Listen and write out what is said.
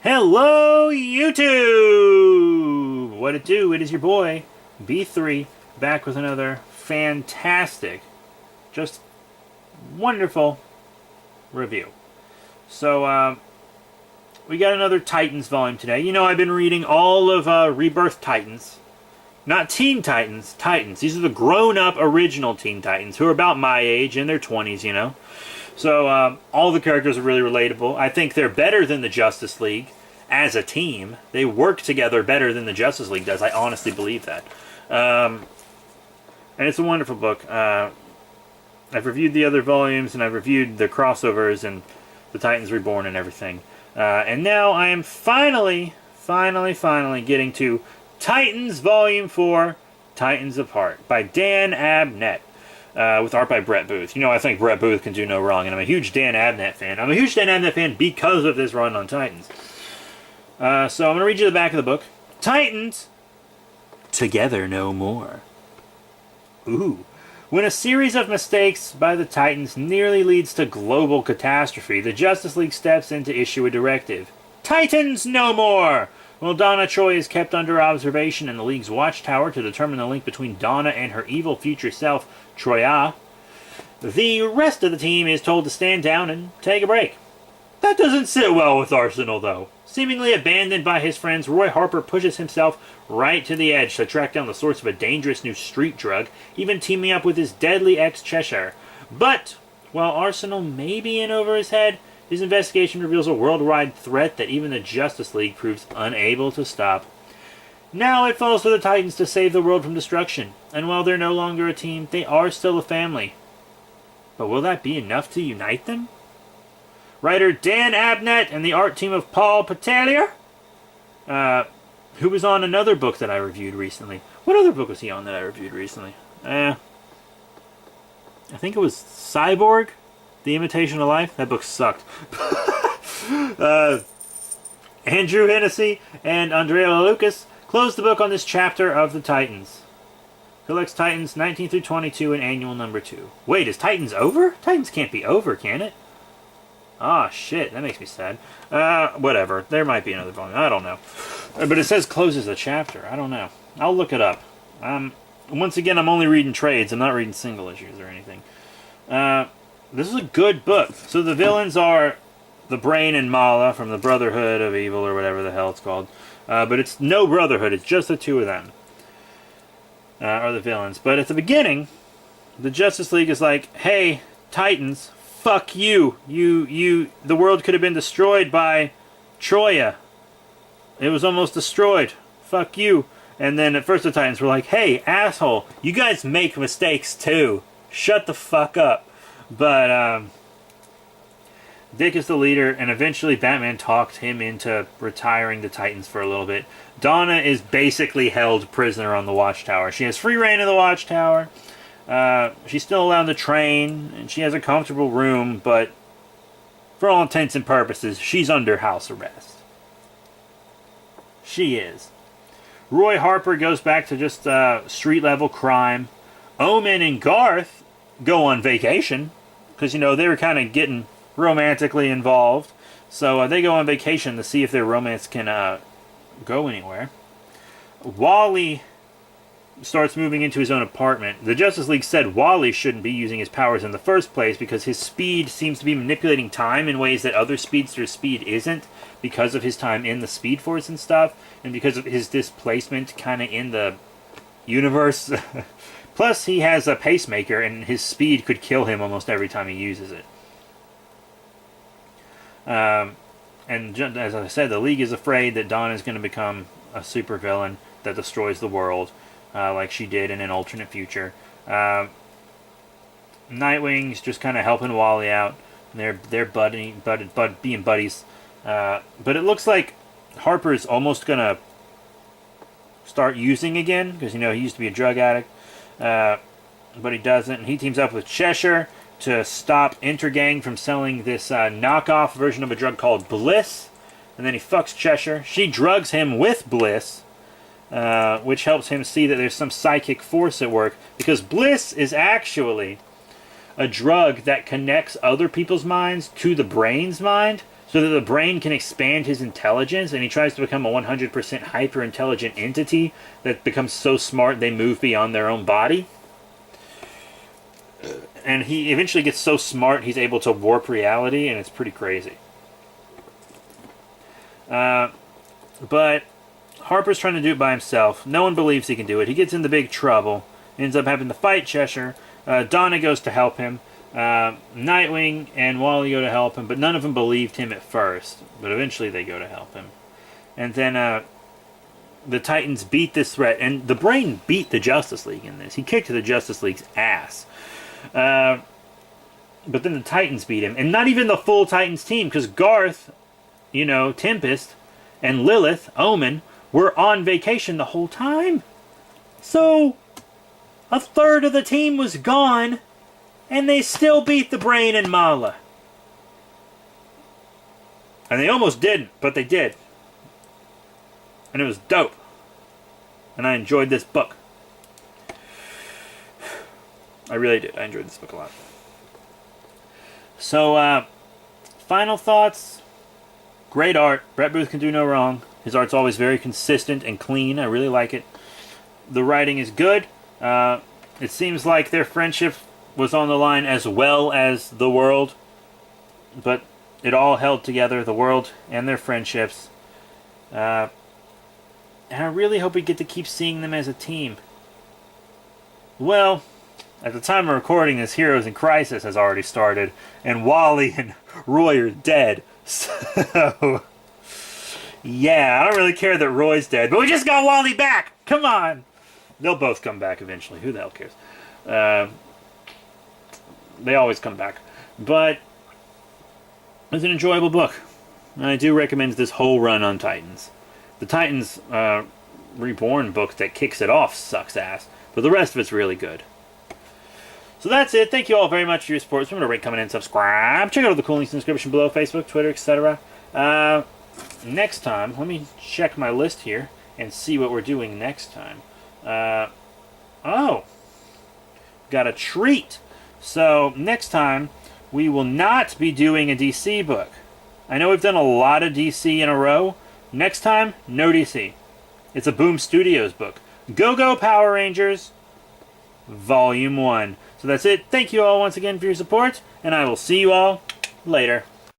Hello, YouTube! What it do? It is your boy, B3, back with another fantastic, just wonderful review. So, we got another Titans volume today. You know, I've been reading all of Rebirth Titans. Not Teen Titans, Titans. These are the grown-up original Teen Titans, who are about my age, in their 20s, you know. So, all the characters are really relatable. I think they're better than the Justice League as a team. They work together better than the Justice League does. I honestly believe that. And it's a wonderful book. I've reviewed the other volumes, and I've reviewed the crossovers and the Titans Reborn and everything. And now I am finally getting to Titans Volume 4, Titans Apart, by Dan Abnett. With art by Brett Booth. You know, I think Brett Booth can do no wrong, and I'm a huge Dan Abnett fan. I'm a huge Dan Abnett fan because of this run on Titans. So I'm going to read you the back of the book. Titans, Together No More. Ooh. When a series of mistakes by the Titans nearly leads to global catastrophe, the Justice League steps in to issue a directive. Titans no more! While Donna Troy is kept under observation in the League's watchtower to determine the link between Donna and her evil future self, Troya, the rest of the team is told to stand down and take a break. That doesn't sit well with Arsenal, though. Seemingly abandoned by his friends, Roy Harper pushes himself right to the edge to track down the source of a dangerous new street drug, even teaming up with his deadly ex Cheshire. But, while Arsenal may be in over his head, his investigation reveals a worldwide threat that even the Justice League proves unable to stop. Now it falls to the Titans to save the world from destruction, and while they're no longer a team, they are still a family. But will that be enough to unite them? Writer Dan Abnett and the art team of Paul Patelier, who was on another book that I reviewed recently. What other book was he on that I reviewed recently? I think it was Cyborg, The Imitation of Life. That book sucked. Andrew Hennessy and Andrea Lucas closed the book on this chapter of the Titans. Collects Titans 19 through 22 in annual number 2. Wait, is Titans over? Titans can't be over, can it? Ah, shit, that makes me sad. Whatever. There might be another volume. I don't know. But it says closes the chapter. I don't know. I'll look it up. Once again, I'm only reading trades. I'm not reading single issues or anything. This is a good book. So the villains are the Brain and Mala from the Brotherhood of Evil, or whatever the hell it's called. But it's no Brotherhood. It's just the two of them. Are the villains. But at the beginning, the Justice League is like, hey, Titans, fuck you. The world could have been destroyed by Troya. It was almost destroyed. Fuck you. And then at first the Titans were like, hey, asshole, you guys make mistakes too. Shut the fuck up. But, Dick is the leader, and eventually Batman talked him into retiring the Titans for a little bit. Donna is basically held prisoner on the Watchtower. She has free reign of the Watchtower. She's still allowed to train, and she has a comfortable room, but for all intents and purposes, she's under house arrest. She is. Roy Harper goes back to just street-level crime. Omen and Garth go on vacation, because, you know, they were kind of getting romantically involved. So they go on vacation to see if their romance can go anywhere. Wally starts moving into his own apartment. The Justice League said Wally shouldn't be using his powers in the first place because his speed seems to be manipulating time in ways that other speedsters' speed isn't, because of his time in the Speed Force and stuff, and because of his displacement kind of in the universe. Plus, he has a pacemaker, and his speed could kill him almost every time he uses it. And as I said, the League is afraid that Dawn is going to become a supervillain that destroys the world, like she did in an alternate future. Nightwing's just kind of helping Wally out. They're being buddies. But it looks like Harper's almost going to start using again, because, you know, he used to be a drug addict. But he doesn't. And he teams up with Cheshire to stop Intergang from selling this knockoff version of a drug called Bliss. And then he fucks Cheshire. She drugs him with Bliss, which helps him see that there's some psychic force at work, because Bliss is actually a drug that connects other people's minds to the brain's mind. so that the brain can expand his intelligence, and he tries to become a 100% hyper-intelligent entity that becomes so smart they move beyond their own body. And he eventually gets so smart he's able to warp reality, and it's pretty crazy. But Harper's trying to do it by himself. No one believes he can do it. He gets into big trouble. Ends up having to fight Cheshire. Donna goes to help him. Nightwing and Wally go to help him, but none of them believed him at first. But eventually they go to help him. And then the Titans beat this threat. And the Brain beat the Justice League in this. He kicked the Justice League's ass. But then the Titans beat him. And not even the full Titans team, because Garth, Tempest, and Lilith, Omen, were on vacation the whole time. So, a third of the team was gone, and they still beat the Brain and Mala. And they almost didn't, but they did. And it was dope. And I enjoyed this book. I really did. I enjoyed this book a lot. So, final thoughts. Great art. Brett Booth can do no wrong. His art's always very consistent and clean. I really like it. The writing is good. It seems like their friendship was on the line as well as the world. But it all held together, the world and their friendships. And I really hope we get to keep seeing them as a team. Well, at the time of recording this, Heroes in Crisis has already started. And Wally and Roy are dead. So, yeah, I don't really care that Roy's dead, but we just got Wally back! Come on! They'll both come back eventually. Who the hell cares? They always come back. But it's an enjoyable book. And I do recommend this whole run on Titans. The Titans Reborn book that kicks it off sucks ass, but the rest of it's really good. So that's it. Thank you all very much for your support. Remember to rate, comment, and subscribe. Check out all the cool links in the description below. Facebook, Twitter, etc. Next time, let me check my list here and see what we're doing next time. Got a treat. So next time, we will not be doing a DC book. I know we've done a lot of DC in a row. Next time, no DC. It's a Boom Studios book. Go-Go Power Rangers, Volume 1. So that's it. Thank you all once again for your support, and I will see you all later.